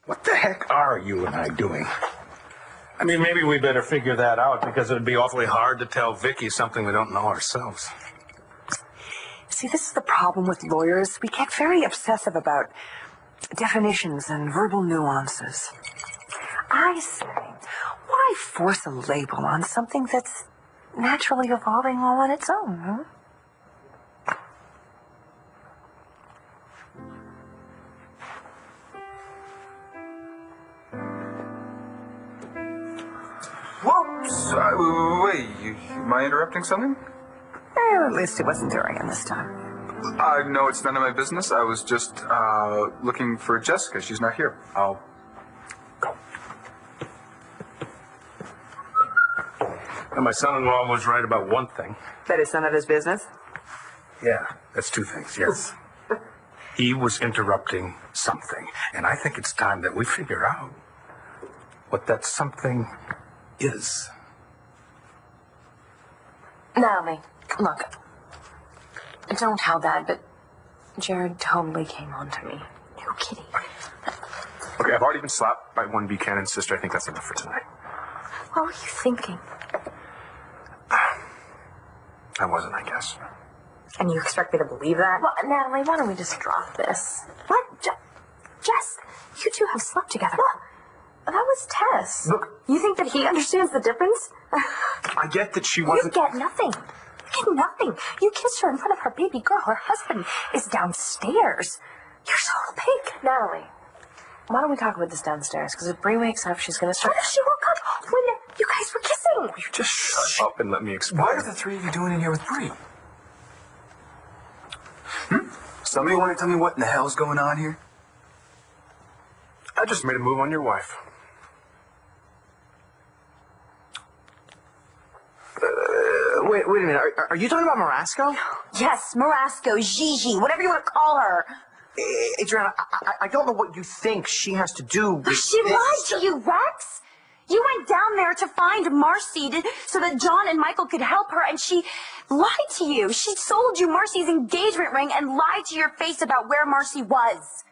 What the heck are you and I doing? I mean, maybe we better figure that out, because it would be awfully hard to tell Vicky something we don't know ourselves. See, this is the problem with lawyers. We get very obsessive about definitions and verbal nuances. I say, why force a label on something that's naturally evolving all on its own, huh? Whoops! Wait, am I interrupting something? At least it wasn't Dorian this time. No, it's none of my business. I was just looking for Jessica. She's not here. I'll go. And my son-in-law was right about one thing. That is none of his business? Yeah, that's two things, yes. He was interrupting something, and I think it's time that we figure out what that something is. Natalie, look, don't tell Dad, but Jared totally came on to me. No kidding. Okay, I've already been slapped by one Buchanan's sister. I think that's enough for tonight. What were you thinking? I wasn't, I guess. And you expect me to believe that? Well, Natalie, why don't we just drop this? What? Jess, you two have slept together. What? That was Tess. Look. You think that he understands the difference? I get that she wasn't... You get nothing. You get nothing. You kissed her in front of her baby girl. Her husband is downstairs. You're so opaque. Natalie, why don't we talk about this downstairs? Because if Bree wakes up, she's going to start... What if she woke up when you guys were kissing? You just shut up and let me explain. What are the three of you doing in here with Bree? Somebody want to tell me what in the hell's going on here? I just made a move on your wife. Wait a minute. Are you talking about Marasco? Yes, Marasco, Gigi, whatever you want to call her. Adriana, I don't know what you think she has to do with She this. lied to you, Rex. You went down there to find Marcy so that John and Michael could help her, and she lied to you. She sold you Marcy's engagement ring and lied to your face about where Marcy was.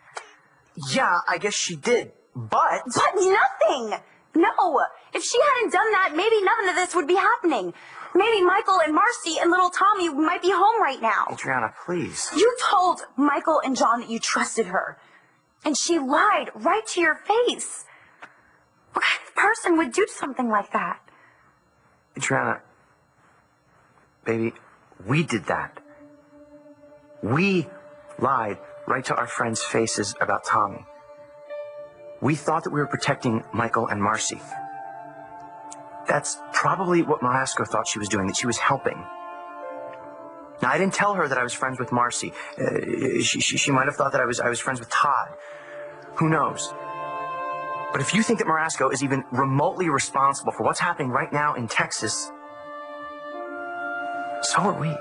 Yeah, I guess she did, but... But nothing! No! If she hadn't done that, maybe none of this would be happening. Maybe Michael and Marcy and little Tommy might be home right now. Adriana, please. You told Michael and John that you trusted her. And she lied right to your face. What kind of person would do something like that? Adriana, baby, we did that. We lied right to our friends' faces about Tommy. We thought that we were protecting Michael and Marcy. That's probably what Marasco thought she was doing, that she was helping. Now, I didn't tell her that I was friends with Marcy. She might have thought that I was friends with Todd. Who knows? But if you think that Marasco is even remotely responsible for what's happening right now in Texas, so are we.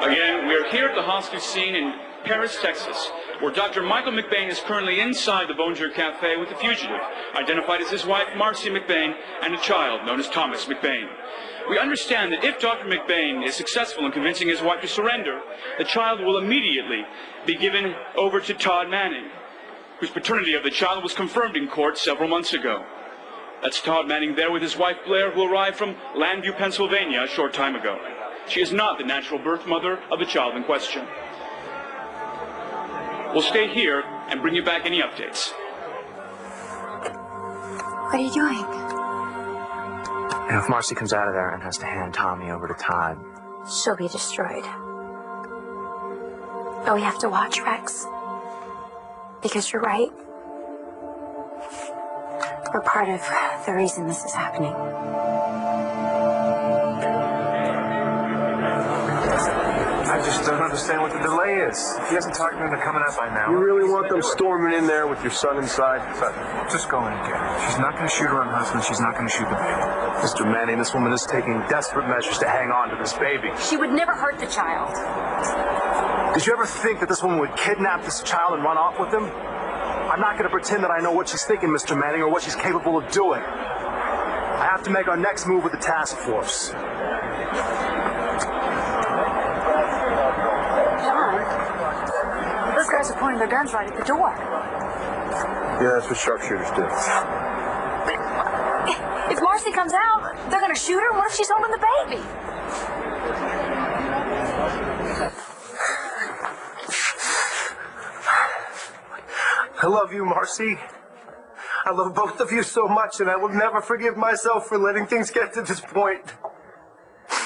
Again, we are here at the hostage scene in Paris, Texas, where Dr. Michael McBain is currently inside the Bonjour Cafe with the fugitive, identified as his wife, Marcy McBain, and a child known as Thomas McBain. We understand that if Dr. McBain is successful in convincing his wife to surrender, the child will immediately be given over to Todd Manning, whose paternity of the child was confirmed in court several months ago. That's Todd Manning there with his wife, Blair, who arrived from Landview, Pennsylvania a short time ago. She is not the natural birth mother of the child in question. We'll stay here and bring you back any updates. What are you doing? And if Marcy comes out of there and has to hand Tommy over to Todd... She'll be destroyed. But we have to watch, Rex. Because you're right. We're part of the reason this is happening. I just don't understand what the delay is. If he hasn't talked into coming out by now. You really want them storming in there with your son inside? Just go in and get her. She's not going to shoot her own husband. She's not going to shoot the baby. Mr. Manning, this woman is taking desperate measures to hang on to this baby. She would never hurt the child. Did you ever think that this woman would kidnap this child and run off with him? I'm not going to pretend that I know what she's thinking, Mr. Manning, or what she's capable of doing. I have to make our next move with the task force. John, those guys are pointing their guns right at the door. Yeah, that's what sharpshooters do. If Marcy comes out, they're going to shoot her. What if she's holding the baby? I love you, Marcy. I love both of you so much, and I will never forgive myself for letting things get to this point.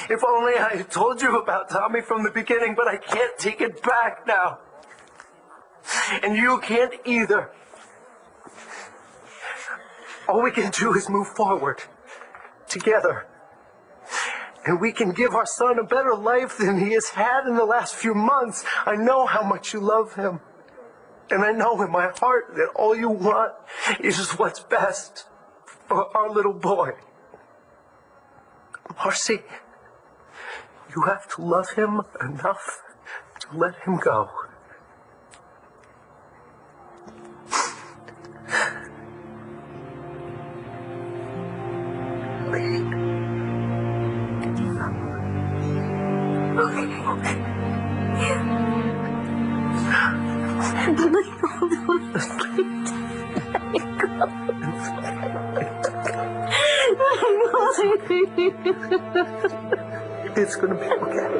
If only I had told you about Tommy from the beginning, but I can't take it back now. And you can't either. All we can do is move forward, together. And we can give our son a better life than he has had in the last few months. I know how much you love him. And I know in my heart that all you want is just what's best for our little boy. Marcy, you have to love him enough to let him go. It's gonna be okay.